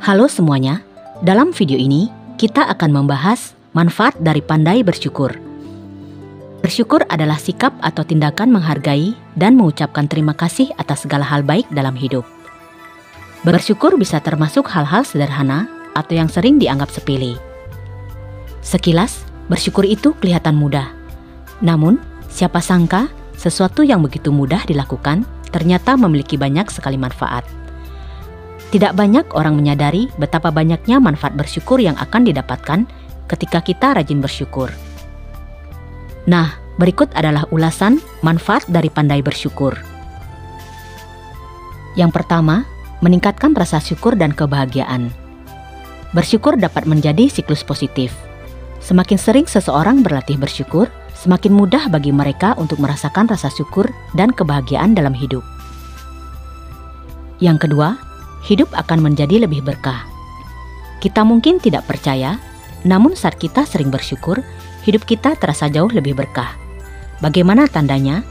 Halo semuanya, dalam video ini kita akan membahas manfaat dari pandai bersyukur. Bersyukur adalah sikap atau tindakan menghargai dan mengucapkan terima kasih atas segala hal baik dalam hidup. Bersyukur bisa termasuk hal-hal sederhana atau yang sering dianggap sepele. Sekilas, bersyukur itu kelihatan mudah. Namun, siapa sangka sesuatu yang begitu mudah dilakukan ternyata memiliki banyak sekali manfaat. Tidak banyak orang menyadari betapa banyaknya manfaat bersyukur yang akan didapatkan ketika kita rajin bersyukur. Nah, berikut adalah ulasan manfaat dari pandai bersyukur. Yang pertama, meningkatkan rasa syukur dan kebahagiaan. Bersyukur dapat menjadi siklus positif. Semakin sering seseorang berlatih bersyukur, semakin mudah bagi mereka untuk merasakan rasa syukur dan kebahagiaan dalam hidup. Yang kedua, hidup akan menjadi lebih berkah. Kita mungkin tidak percaya, namun saat kita sering bersyukur, hidup kita terasa jauh lebih berkah. Bagaimana tandanya?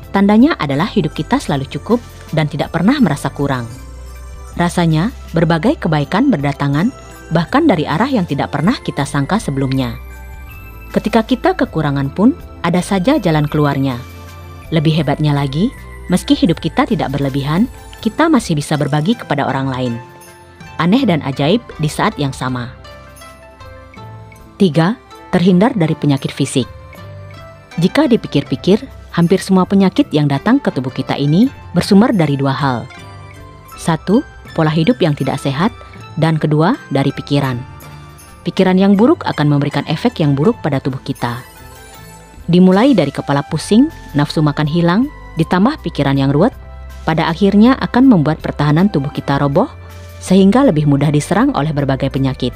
Tandanya adalah hidup kita selalu cukup dan tidak pernah merasa kurang. Rasanya, berbagai kebaikan berdatangan, bahkan dari arah yang tidak pernah kita sangka sebelumnya. Ketika kita kekurangan pun, ada saja jalan keluarnya. Lebih hebatnya lagi, meski hidup kita tidak berlebihan, kita masih bisa berbagi kepada orang lain. Aneh dan ajaib di saat yang sama. 3. Terhindar dari penyakit fisik. Jika dipikir-pikir, hampir semua penyakit yang datang ke tubuh kita ini bersumber dari dua hal. 1. Pola hidup yang tidak sehat, dan kedua, dari pikiran. Pikiran yang buruk akan memberikan efek yang buruk pada tubuh kita. Dimulai dari kepala pusing, nafsu makan hilang, ditambah pikiran yang ruwet, pada akhirnya akan membuat pertahanan tubuh kita roboh, sehingga lebih mudah diserang oleh berbagai penyakit.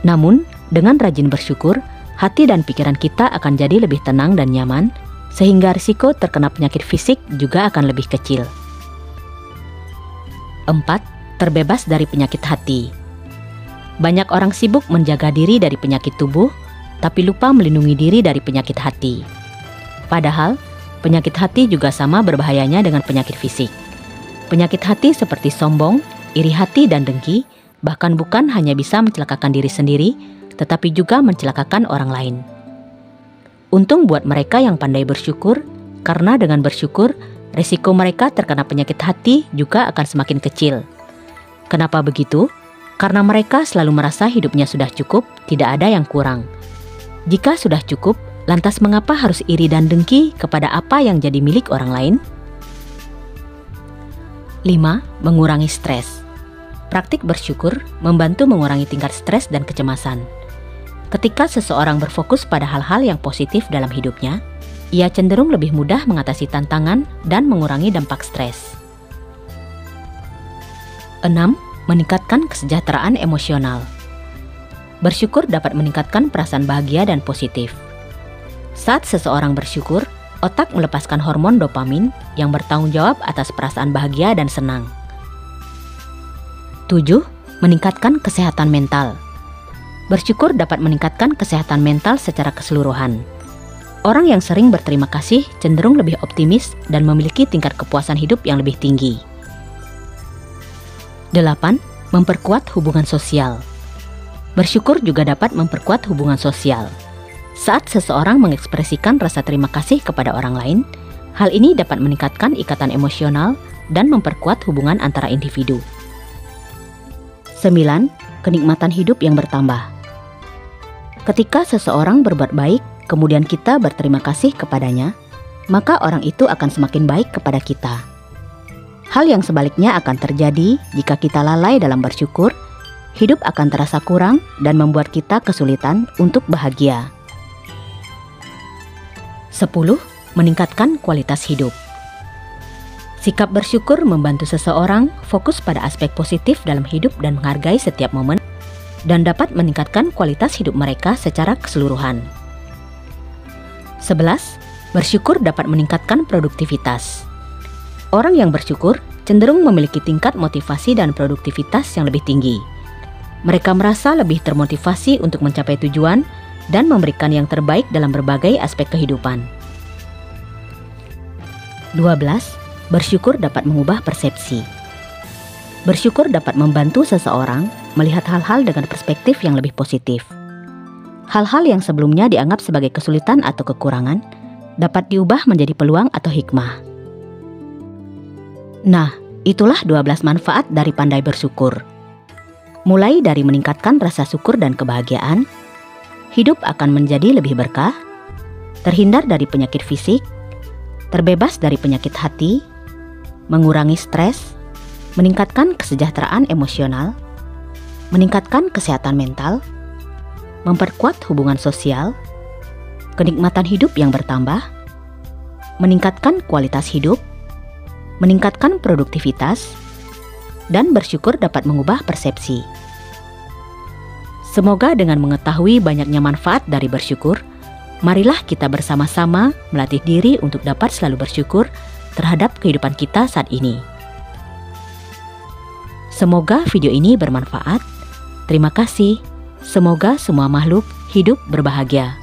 Namun, dengan rajin bersyukur, hati dan pikiran kita akan jadi lebih tenang dan nyaman, sehingga risiko terkena penyakit fisik juga akan lebih kecil. 4. Terbebas dari penyakit hati. Banyak orang sibuk menjaga diri dari penyakit tubuh, tapi lupa melindungi diri dari penyakit hati. Padahal, penyakit hati juga sama berbahayanya dengan penyakit fisik. Penyakit hati seperti sombong, iri hati, dan dengki, bahkan bukan hanya bisa mencelakakan diri sendiri, tetapi juga mencelakakan orang lain. Untung buat mereka yang pandai bersyukur, karena dengan bersyukur, risiko mereka terkena penyakit hati juga akan semakin kecil. Kenapa begitu? Karena mereka selalu merasa hidupnya sudah cukup, tidak ada yang kurang. Jika sudah cukup, lantas mengapa harus iri dan dengki kepada apa yang jadi milik orang lain? 5. Mengurangi stres. Praktik bersyukur membantu mengurangi tingkat stres dan kecemasan. Ketika seseorang berfokus pada hal-hal yang positif dalam hidupnya, ia cenderung lebih mudah mengatasi tantangan dan mengurangi dampak stres. 6. Meningkatkan kesejahteraan emosional. Bersyukur dapat meningkatkan perasaan bahagia dan positif. Saat seseorang bersyukur, otak melepaskan hormon dopamin yang bertanggung jawab atas perasaan bahagia dan senang. 7. Meningkatkan kesehatan mental. Bersyukur dapat meningkatkan kesehatan mental secara keseluruhan. Orang yang sering berterima kasih cenderung lebih optimis dan memiliki tingkat kepuasan hidup yang lebih tinggi. 8. Memperkuat hubungan sosial. Bersyukur juga dapat memperkuat hubungan sosial. Saat seseorang mengekspresikan rasa terima kasih kepada orang lain, hal ini dapat meningkatkan ikatan emosional dan memperkuat hubungan antara individu. 9. Kenikmatan hidup yang bertambah. Ketika seseorang berbuat baik, kemudian kita berterima kasih kepadanya, maka orang itu akan semakin baik kepada kita. Hal yang sebaliknya akan terjadi jika kita lalai dalam bersyukur, hidup akan terasa kurang dan membuat kita kesulitan untuk bahagia. 10. Meningkatkan kualitas hidup. Sikap bersyukur membantu seseorang fokus pada aspek positif dalam hidup dan menghargai setiap momen, dan dapat meningkatkan kualitas hidup mereka secara keseluruhan. 11. Bersyukur dapat meningkatkan produktivitas. Orang yang bersyukur cenderung memiliki tingkat motivasi dan produktivitas yang lebih tinggi. Mereka merasa lebih termotivasi untuk mencapai tujuan dan memberikan yang terbaik dalam berbagai aspek kehidupan. 12. Bersyukur dapat mengubah persepsi. Bersyukur dapat membantu seseorang melihat hal-hal dengan perspektif yang lebih positif. Hal-hal yang sebelumnya dianggap sebagai kesulitan atau kekurangan dapat diubah menjadi peluang atau hikmah. Nah, itulah 12 manfaat dari pandai bersyukur. Mulai dari meningkatkan rasa syukur dan kebahagiaan, hidup akan menjadi lebih berkah, terhindar dari penyakit fisik, terbebas dari penyakit hati, mengurangi stres, meningkatkan kesejahteraan emosional, meningkatkan kesehatan mental, memperkuat hubungan sosial, kenikmatan hidup yang bertambah, meningkatkan kualitas hidup, meningkatkan produktivitas, dan bersyukur dapat mengubah persepsi. Semoga dengan mengetahui banyaknya manfaat dari bersyukur, marilah kita bersama-sama melatih diri untuk dapat selalu bersyukur terhadap kehidupan kita saat ini. Semoga video ini bermanfaat. Terima kasih. Semoga semua makhluk hidup berbahagia.